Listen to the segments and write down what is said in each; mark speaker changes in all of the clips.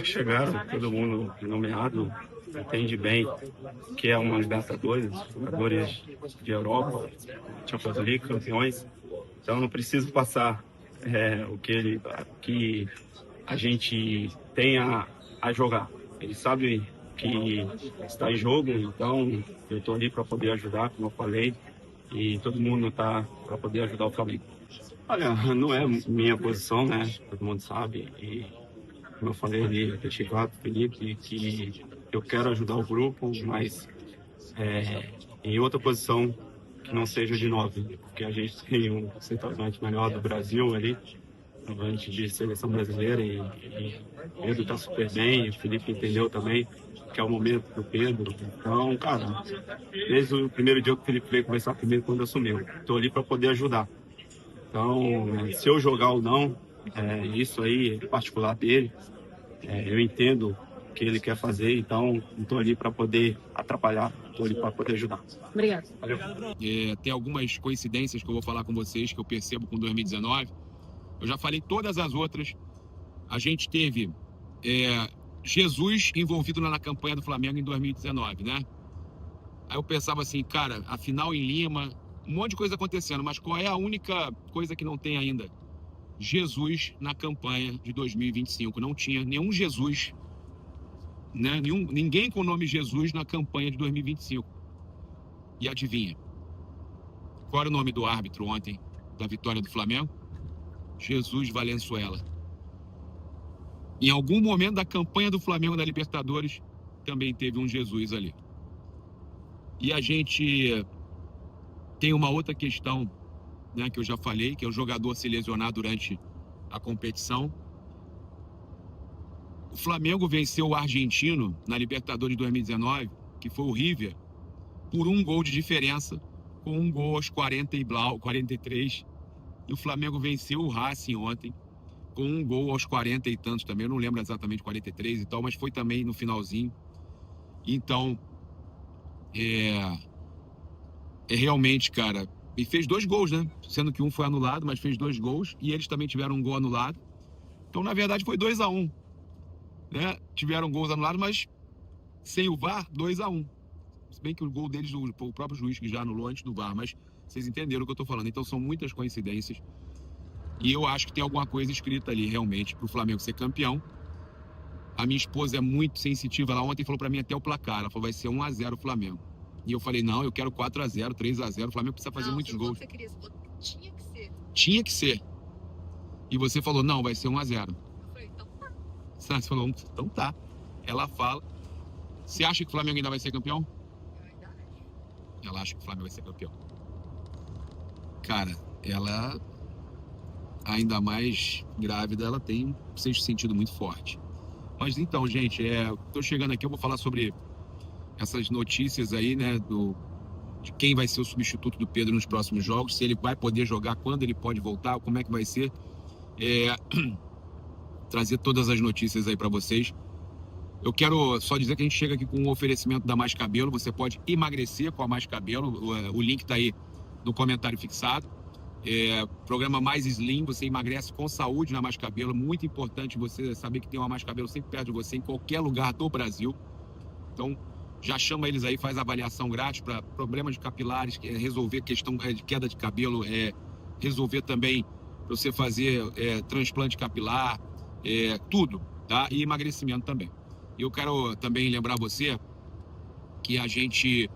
Speaker 1: Chegaram, todo mundo nomeado, entende bem que é uma Libertadores, jogadores de Europa, Champions League, campeões. Então não preciso passar que a gente tem a jogar. Ele sabe que está em jogo, então eu estou ali para poder ajudar, como eu falei, e todo mundo está para poder ajudar o Flamengo. Olha, não é minha posição, né? Todo mundo sabe. E como eu falei ali, deixei claro pro Felipe que eu quero ajudar o grupo, mas em outra posição que não seja de 9, porque a gente tem um centroavante melhor do Brasil ali, centroavante de seleção brasileira, e o Pedro está super bem, o Felipe entendeu também que é o momento do Pedro. Então, cara, desde o primeiro dia que o Felipe veio conversar comigo quando assumiu, estou ali para poder ajudar. Então, se eu jogar ou não, isso aí é particular dele. Eu entendo o que ele quer fazer, então não estou ali para poder atrapalhar, estou ali para poder ajudar.
Speaker 2: Obrigado.
Speaker 1: Valeu.
Speaker 3: Tem algumas coincidências que eu vou falar com vocês, que eu percebo com 2019. Eu já falei todas as outras. A gente teve Jesus envolvido na campanha do Flamengo em 2019, né? Aí eu pensava assim, cara, a final em Lima, um monte de coisa acontecendo, mas qual é a única coisa que não tem ainda? Jesus na campanha de 2025. Não tinha nenhum Jesus, né? Ninguém com o nome Jesus na campanha de 2025. E adivinha? Qual era o nome do árbitro ontem da vitória do Flamengo? Jesus Valenzuela. Em algum momento da campanha do Flamengo na Libertadores, também teve um Jesus ali. E a gente tem uma outra questão, né, que eu já falei, que é o jogador se lesionar durante a competição. O Flamengo venceu o argentino na Libertadores de 2019, que foi o River, por um gol de diferença, com um gol aos 43. E o Flamengo venceu o Racing ontem, com um gol aos 40 e tantos também. Eu não lembro exatamente 43 e tal, mas foi também no finalzinho. Então, realmente, cara, e fez 2 gols, né? Sendo que um foi anulado, mas fez 2 gols, e eles também tiveram um gol anulado. Então, na verdade, foi 2-1, né? Tiveram gols anulados, mas sem o VAR, 2-1. Se bem que o gol deles, o próprio juiz que já anulou antes do VAR, mas vocês entenderam o que eu tô falando. Então, são muitas coincidências. E eu acho que tem alguma coisa escrita ali, realmente, pro Flamengo ser campeão. A minha esposa é muito sensitiva. Ela ontem falou pra mim até o placar. Ela falou, vai ser 1-0 o Flamengo. E eu falei, não, eu quero 4-0, 3-0. O Flamengo precisa fazer muitos gols.
Speaker 2: Tinha que ser.
Speaker 3: Tinha que ser. E você falou, não, vai ser 1-0.
Speaker 2: Eu falei, então tá.
Speaker 3: Você falou, então tá. Ela fala. Você acha que o Flamengo ainda vai ser campeão?
Speaker 2: Eu ainda acho.
Speaker 3: Ela acha que o Flamengo vai ser campeão. Cara, ela, ainda mais grávida, ela tem um sexto sentido muito forte. Mas então, gente, tô chegando aqui, eu vou falar sobre essas notícias aí, né, de quem vai ser o substituto do Pedro nos próximos jogos, se ele vai poder jogar, quando ele pode voltar, como é que vai ser. Trazer todas as notícias aí para vocês. Eu quero só dizer que a gente chega aqui com um oferecimento da Mais Cabelo. Você pode emagrecer com a Mais Cabelo. O link tá aí no comentário fixado. Programa Mais Slim, você emagrece com saúde na Mais Cabelo. Muito importante você saber que tem uma Mais Cabelo sempre perto de você, em qualquer lugar do Brasil. Então, já chama eles aí, faz avaliação grátis para problemas capilares, resolver questão de queda de cabelo, resolver também para você fazer transplante capilar, tudo, tá? E emagrecimento também. Eu quero também lembrar você que a gente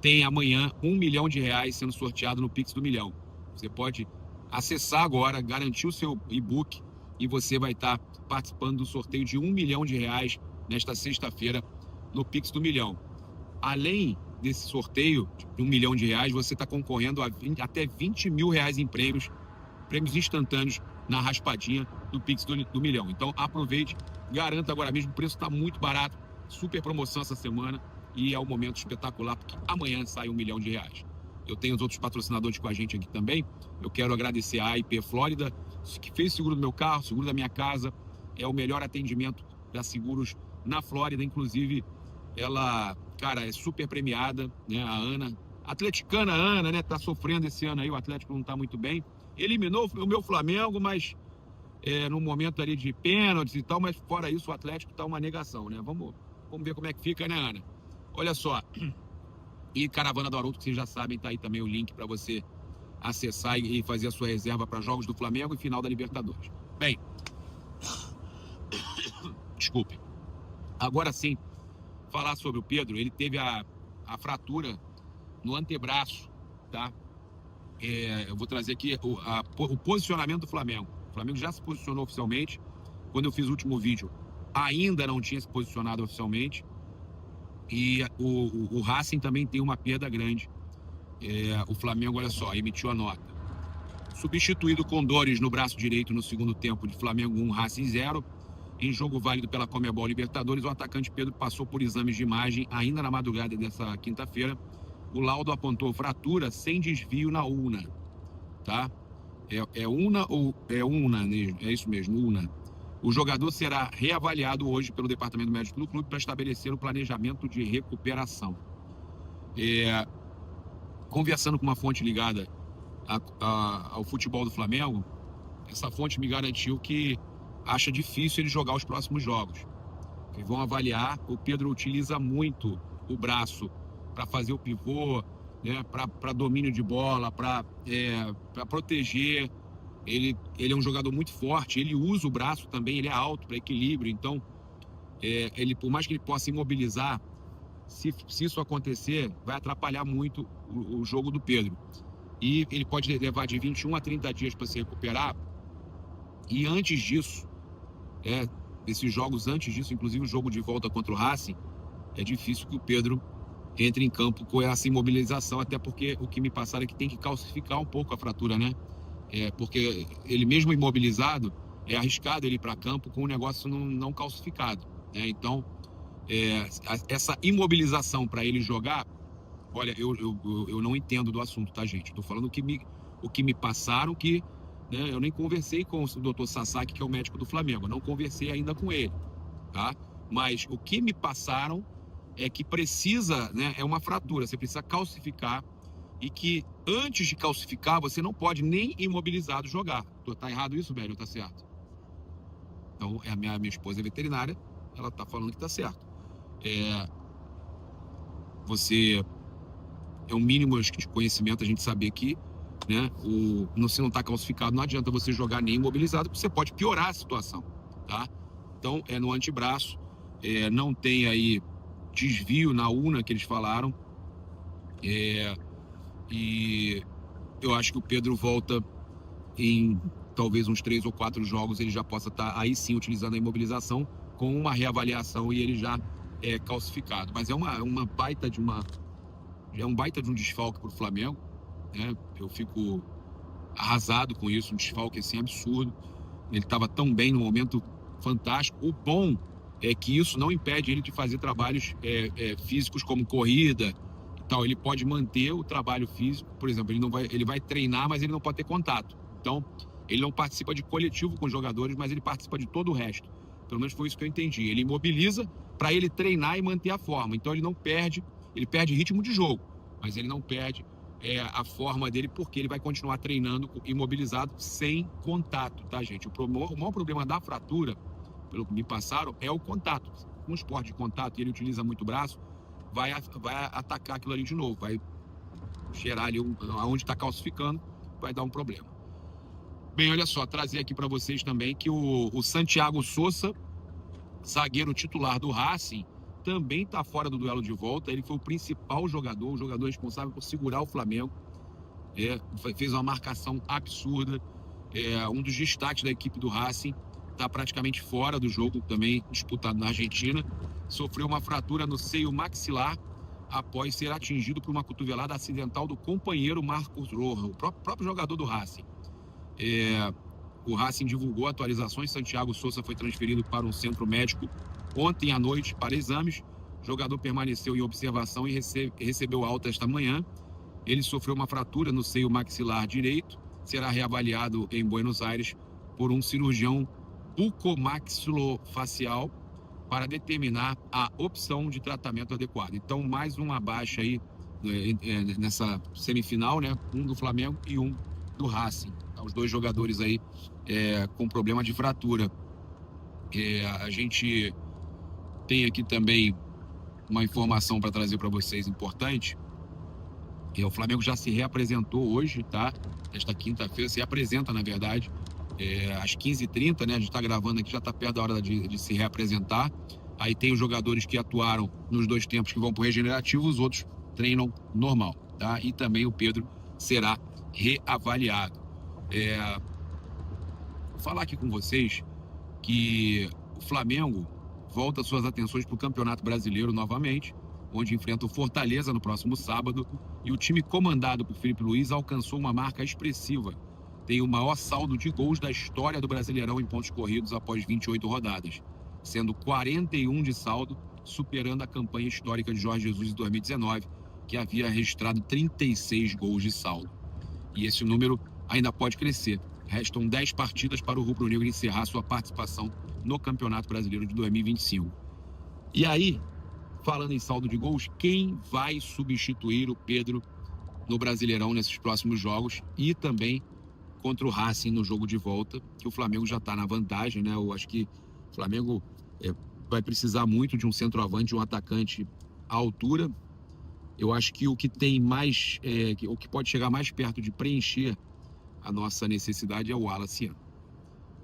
Speaker 3: tem amanhã R$1 milhão sendo sorteado no Pix do Milhão. Você pode acessar agora, garantir o seu e-book e você vai estar participando do sorteio de R$1 milhão nesta sexta-feira no Pix do Milhão. Além desse sorteio de R$1 milhão, você está concorrendo a até R$20 mil em prêmios instantâneos na raspadinha do Pix do Milhão. Então aproveite, garanta agora mesmo, o preço está muito barato, super promoção essa semana e é um momento espetacular, porque amanhã sai R$1 milhão. Eu tenho os outros patrocinadores com a gente aqui também. Eu quero agradecer a IP Flórida, que fez seguro do meu carro, seguro da minha casa. É o melhor atendimento da seguros na Flórida. Inclusive, ela, cara, é super premiada, né? A Ana, atleticana Ana, né? Tá sofrendo esse ano aí, o Atlético não tá muito bem. Eliminou o meu Flamengo, mas no momento ali de pênaltis e tal, mas fora isso o Atlético está uma negação, né? Vamos ver como é que fica, né, Ana? Olha só, e Caravana do Haroldo, que vocês já sabem, tá aí também o link para você acessar e fazer a sua reserva para jogos do Flamengo e final da Libertadores. Bem, desculpe. Agora sim, falar sobre o Pedro, ele teve a fratura no antebraço, tá? Eu vou trazer aqui o posicionamento do Flamengo. O Flamengo já se posicionou oficialmente. Quando eu fiz o último vídeo, ainda não tinha se posicionado oficialmente. E o Racing também tem uma perda grande. O Flamengo, olha só, emitiu a nota. Substituído com dores no braço direito no segundo tempo de Flamengo 1, Racing 0. Em jogo válido pela Conmebol Libertadores, o atacante Pedro passou por exames de imagem ainda na madrugada dessa quinta-feira. O laudo apontou fratura sem desvio na ulna, tá? Ulna ou é ulna? É isso mesmo, ulna. O jogador será reavaliado hoje pelo Departamento Médico do clube para estabelecer o planejamento de recuperação. Conversando com uma fonte ligada ao futebol do Flamengo, essa fonte me garantiu que acha difícil ele jogar os próximos jogos. Eles vão avaliar. O Pedro utiliza muito o braço para fazer o pivô, né, para domínio de bola, para proteger. Ele é um jogador muito forte, ele usa o braço também, ele é alto para equilíbrio. Então, por mais que ele possa imobilizar, se isso acontecer, vai atrapalhar muito o jogo do Pedro. E ele pode levar de 21 a 30 dias para se recuperar. E antes disso, esses jogos antes disso, inclusive o jogo de volta contra o Racing, é difícil que o Pedro entre em campo com essa imobilização, até porque o que me passaram é que tem que calcificar um pouco a fratura, né? Porque ele mesmo imobilizado, é arriscado ele ir para campo com o negócio não calcificado, né? Então, essa imobilização para ele jogar, olha, eu não entendo do assunto, tá, gente? Estou falando o que me passaram, que, né, eu nem conversei com o Dr. Sasaki, que é o médico do Flamengo, eu não conversei ainda com ele, tá? Mas o que me passaram é que precisa, né, é uma fratura, você precisa calcificar, e que antes de calcificar você não pode nem imobilizado jogar. Tá errado isso, velho, ou tá certo? Então, a minha esposa é veterinária, ela tá falando que tá certo. É um mínimo de conhecimento a gente saber que, né, se não tá calcificado, não adianta você jogar nem imobilizado, porque você pode piorar a situação, tá? Então, no antebraço, não tem aí desvio na ulna que eles falaram, e eu acho que o Pedro volta em talvez uns 3 ou 4 jogos, ele já possa estar aí sim utilizando a imobilização com uma reavaliação e ele já é calcificado. Mas é um baita de um desfalque para o Flamengo, né? Eu fico arrasado com isso, um desfalque assim absurdo. Ele estava tão bem no momento fantástico. O bom é que isso não impede ele de fazer trabalhos físicos como corrida e tal. Ele pode manter o trabalho físico, por exemplo, ele vai treinar, mas ele não pode ter contato. Então, ele não participa de coletivo com os jogadores, mas ele participa de todo o resto. Pelo menos foi isso que eu entendi. Ele imobiliza para ele treinar e manter a forma. Então, ele perde ritmo de jogo, mas ele não perde a forma dele, porque ele vai continuar treinando imobilizado sem contato, tá, gente? O maior problema da fratura, pelo que me passaram, é o contato. Um esporte de contato, e ele utiliza muito o braço, vai atacar aquilo ali de novo, vai cheirar ali onde está calcificando, vai dar um problema. Bem, olha só, trazer aqui para vocês também que o Santiago Sousa, zagueiro titular do Racing, também está fora do duelo de volta. Ele foi o principal jogador, o jogador responsável por segurar o Flamengo. Fez uma marcação absurda. Um dos destaques da equipe do Racing. Está praticamente fora do jogo, também disputado na Argentina. Sofreu uma fratura no seio maxilar após ser atingido por uma cotovelada acidental do companheiro Marcos Rojo, o próprio jogador do Racing. O Racing divulgou atualizações. Santiago Sousa foi transferido para um centro médico ontem à noite para exames. O jogador permaneceu em observação e recebeu alta esta manhã. Ele sofreu uma fratura no seio maxilar direito. Será reavaliado em Buenos Aires por um cirurgião bucomaxilofacial para determinar a opção de tratamento adequado. Então, mais uma baixa aí nessa semifinal, né? Um do Flamengo e um do Racing. Os dois jogadores aí com problema de fratura. A gente tem aqui também uma informação para trazer para vocês importante. O Flamengo já se reapresentou hoje, tá? Esta quinta-feira, se apresenta, na verdade, às 15h30, né? A gente está gravando aqui, já está perto da hora de se reapresentar. Aí tem os jogadores que atuaram nos 2 tempos que vão para o regenerativo, os outros treinam normal, tá? E também o Pedro será reavaliado. Vou falar aqui com vocês que o Flamengo volta suas atenções para o Campeonato Brasileiro novamente, onde enfrenta o Fortaleza no próximo sábado, e o time comandado por Felipe Luiz alcançou uma marca expressiva. Tem o maior saldo de gols da história do Brasileirão em pontos corridos após 28 rodadas, sendo 41 de saldo, superando a campanha histórica de Jorge Jesus em 2019, que havia registrado 36 gols de saldo. E esse número ainda pode crescer. Restam 10 partidas para o rubro-negro encerrar sua participação no Campeonato Brasileiro de 2025. E aí, falando em saldo de gols, quem vai substituir o Pedro no Brasileirão nesses próximos jogos e também contra o Racing no jogo de volta, que o Flamengo já está na vantagem, né? Eu acho que o Flamengo vai precisar muito de um centroavante, de um atacante à altura. Eu acho que o que tem mais, o que pode chegar mais perto de preencher a nossa necessidade é o Wallace Ian.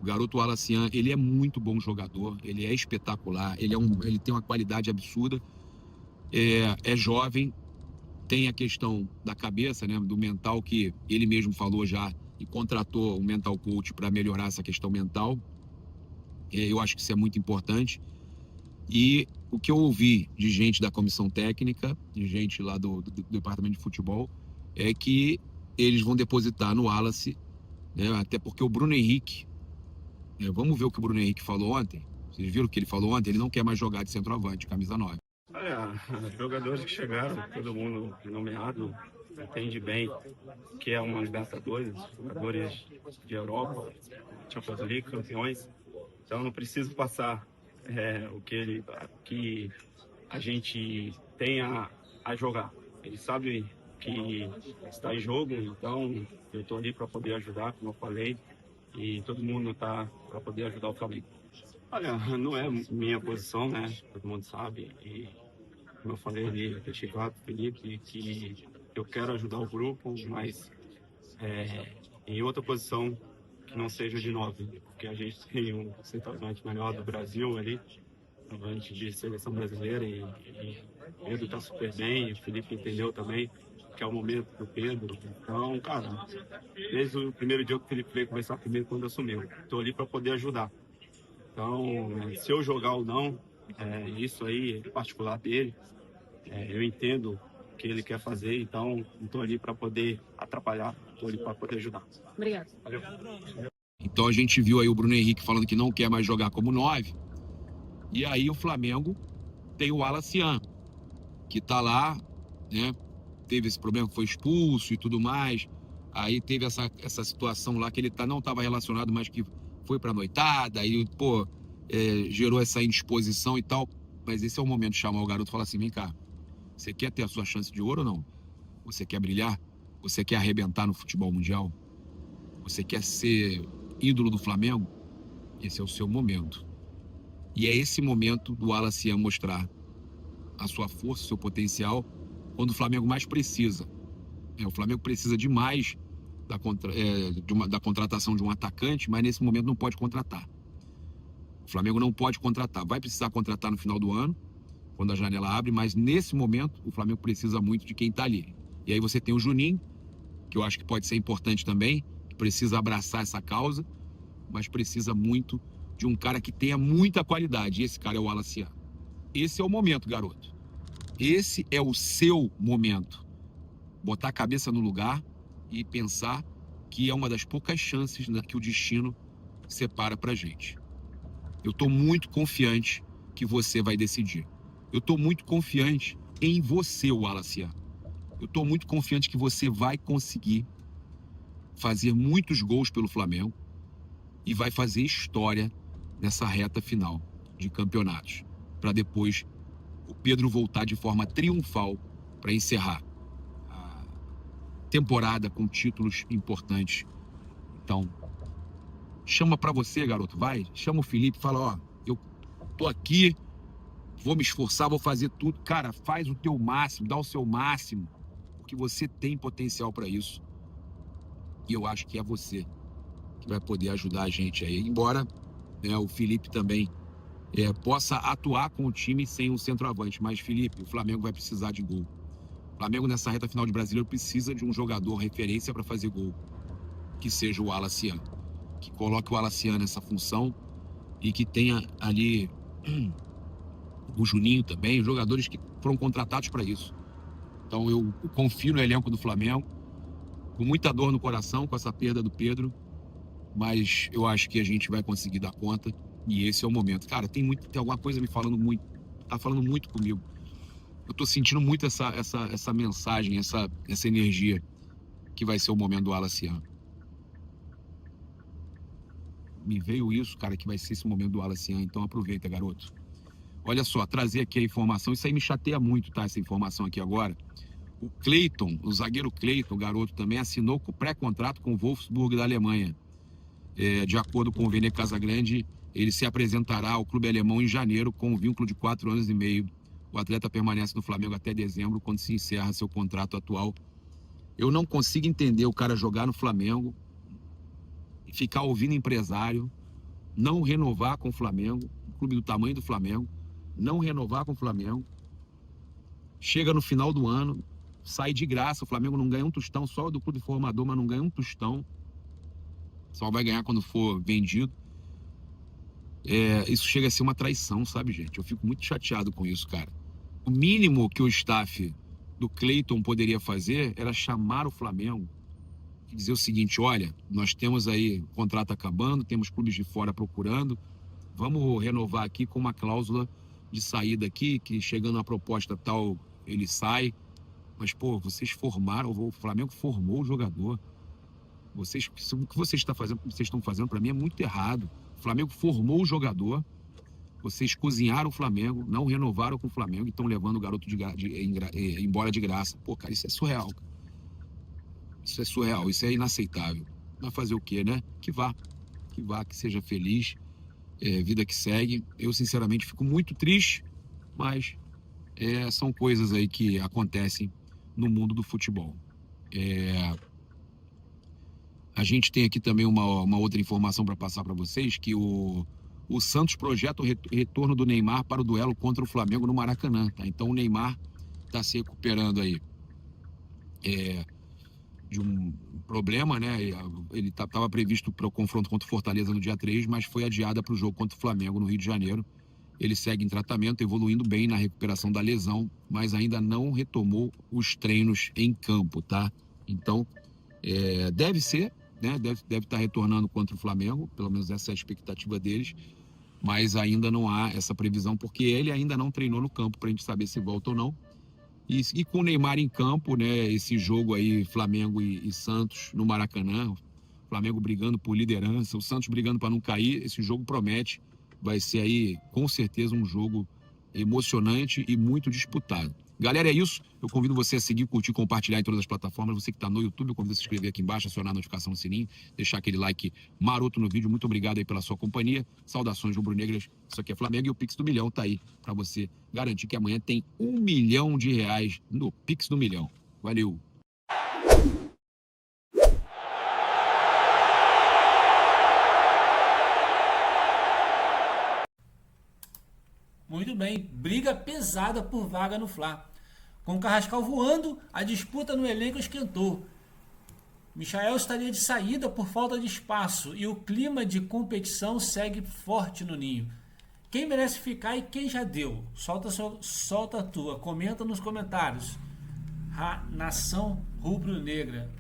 Speaker 3: O garoto Wallace Ian, ele é muito bom jogador, ele é espetacular, ele tem uma qualidade absurda, é jovem, tem a questão da cabeça, né, do mental, que ele mesmo falou já e contratou um mental coach para melhorar essa questão mental. Eu acho que isso é muito importante. E o que eu ouvi de gente da comissão técnica, de gente lá do departamento de futebol, é que eles vão depositar no Wallace, né, até porque o Bruno Henrique, vamos ver o que o Bruno Henrique falou ontem. Vocês viram o que ele falou ontem? Ele não quer mais jogar de centroavante, camisa 9.
Speaker 1: Olha, jogadores que chegaram, todo mundo nomeado, entende bem que é uma Libertadores, jogadores de Europa, Champions League, campeões. Então não preciso passar o que a gente tem a jogar. Eles sabem que está em jogo, então eu estou ali para poder ajudar, como eu falei, e todo mundo está para poder ajudar o Flamengo. Olha, não é minha posição, né? Todo mundo sabe, e como eu falei ali, efetivado, Felipe, que eu quero ajudar o grupo, mas em outra posição que não seja de 9, porque a gente tem um centroavante melhor do Brasil ali, centroavante de seleção brasileira, e o Pedro está super bem, o Felipe entendeu também que é o momento do Pedro. Então, cara, desde o primeiro dia que o Felipe veio conversar comigo quando assumiu, estou ali para poder ajudar. Então, se eu jogar ou não, isso aí é particular dele. Eu entendo o que ele quer fazer, então não estou ali para poder atrapalhar, estou ali para poder ajudar.
Speaker 2: Obrigado.
Speaker 1: Valeu.
Speaker 3: Então a gente viu aí o Bruno Henrique falando que não quer mais jogar como 9. E aí o Flamengo tem o Wallace Ian, que tá lá, né? Teve esse problema, foi expulso e tudo mais. Aí teve essa situação lá que ele não estava relacionado, mas que foi pra noitada, aí, gerou essa indisposição e tal. Mas esse é o momento de chamar o garoto e falar assim: vem cá, você quer ter a sua chance de ouro ou não? Você quer brilhar? Você quer arrebentar no futebol mundial? Você quer ser ídolo do Flamengo? Esse é o seu momento. E é esse momento do Wallace Ian mostrar a sua força, o seu potencial, quando o Flamengo mais precisa. O Flamengo precisa demais da contratação de um atacante, mas nesse momento não pode contratar. O Flamengo não pode contratar. Vai precisar contratar no final do ano, quando a janela abre, mas nesse momento o Flamengo precisa muito de quem está ali. E aí você tem o Juninho, que eu acho que pode ser importante também, que precisa abraçar essa causa, mas precisa muito de um cara que tenha muita qualidade. E esse cara é o Wallace Ian. Esse é o momento, garoto. Esse é o seu momento. Botar a cabeça no lugar e pensar que é uma das poucas chances que o destino separa pra gente. Eu tô muito confiante que você vai decidir. Eu tô muito confiante em você, Wallace Ian. Eu tô muito confiante que você vai conseguir fazer muitos gols pelo Flamengo e vai fazer história nessa reta final de campeonatos, para depois o Pedro voltar de forma triunfal para encerrar a temporada com títulos importantes. Então, chama pra você, garoto, vai, chama o Felipe, fala, ó, eu tô aqui, vou me esforçar, vou fazer tudo. Cara, faz o teu máximo, dá o seu máximo, porque você tem potencial pra isso. E eu acho que é você que vai poder ajudar a gente aí. Embora, né, o Felipe também possa atuar com o time sem um centroavante. Mas, Felipe, o Flamengo vai precisar de gol. O Flamengo, nessa reta final de Brasileiro, precisa de um jogador referência para fazer gol, que seja o Wallace Ian, que coloque o Wallace Ian nessa função e que tenha ali o Juninho também, jogadores que foram contratados para isso. Então eu confio no elenco do Flamengo, com muita dor no coração com essa perda do Pedro, mas eu acho que a gente vai conseguir dar conta e esse é o momento. Cara, tem alguma coisa me falando muito, tá falando muito comigo. Eu tô sentindo muito essa mensagem, essa energia que vai ser o momento do Wallace Ian. Me veio isso, cara, que vai ser esse momento do Wallace Ian, então aproveita, garoto. Olha só, trazer aqui a informação, isso aí me chateia muito, tá, essa informação aqui agora. O Cleiton, o zagueiro Cleiton, o garoto também, assinou com pré-contrato com o Wolfsburg da Alemanha. De acordo com o Vene Casagrande, ele se apresentará ao clube alemão em janeiro com um vínculo de 4 anos e meio. O atleta permanece no Flamengo até dezembro, quando se encerra seu contrato atual. Eu não consigo entender o cara jogar no Flamengo e ficar ouvindo empresário, não renovar com o Flamengo, um clube do tamanho do Flamengo, não renovar com o Flamengo. Chega no final do ano, sai de graça, o Flamengo não ganha um tostão, só do clube formador, mas não ganha um tostão. Só vai ganhar quando for vendido. Isso chega a ser uma traição, sabe, gente? Eu fico muito chateado com isso, cara. O mínimo que o staff do Cleiton poderia fazer era chamar o Flamengo e dizer o seguinte: olha, nós temos aí contrato acabando, temos clubes de fora procurando, vamos renovar aqui com uma cláusula de saída aqui, que chegando a proposta tal, ele sai. Mas, pô, vocês formaram, o Flamengo formou o jogador. O que vocês estão fazendo para mim é muito errado. O Flamengo formou o jogador, vocês cozinharam o Flamengo, não renovaram com o Flamengo e estão levando o garoto embora de graça. Pô, cara, isso é surreal. Isso é surreal, isso é inaceitável. Vai fazer o quê, né? Que vá, que seja feliz, vida que segue. Eu, sinceramente, fico muito triste, mas são coisas aí que acontecem no mundo do futebol. A gente tem aqui também uma outra informação para passar para vocês, que o Santos projeta o retorno do Neymar para o duelo contra o Flamengo no Maracanã, tá? Então o Neymar está se recuperando aí de um problema, né? Ele estava previsto para o confronto contra o Fortaleza no dia 3, mas foi adiada para o jogo contra o Flamengo no Rio de Janeiro. Ele segue em tratamento, evoluindo bem na recuperação da lesão, mas ainda não retomou os treinos em campo, tá? Então, deve ser, né? Deve estar retornando contra o Flamengo, pelo menos essa é a expectativa deles, mas ainda não há essa previsão, porque ele ainda não treinou no campo para a gente saber se volta ou não. E com o Neymar em campo, né? Esse jogo aí, Flamengo e Santos no Maracanã, o Flamengo brigando por liderança, o Santos brigando para não cair, esse jogo promete. Vai ser aí, com certeza, um jogo emocionante e muito disputado. Galera, é isso. Eu convido você a seguir, curtir, compartilhar em todas as plataformas. Você que está no YouTube, eu convido você a se inscrever aqui embaixo, acionar a notificação no sininho, deixar aquele like maroto no vídeo. Muito obrigado aí pela sua companhia. Saudações rubro-negras. Isso aqui é Flamengo e o Pix do Milhão tá aí para você garantir que amanhã tem R$1 milhão no Pix do Milhão. Valeu!
Speaker 4: Muito bem, briga pesada por vaga no Fla. Com o Carrascal voando, a disputa no elenco esquentou. Michael estaria de saída por falta de espaço e o clima de competição segue forte no Ninho. Quem merece ficar e quem já deu? Solta a tua, comenta nos comentários. Nação Rubro-Negra.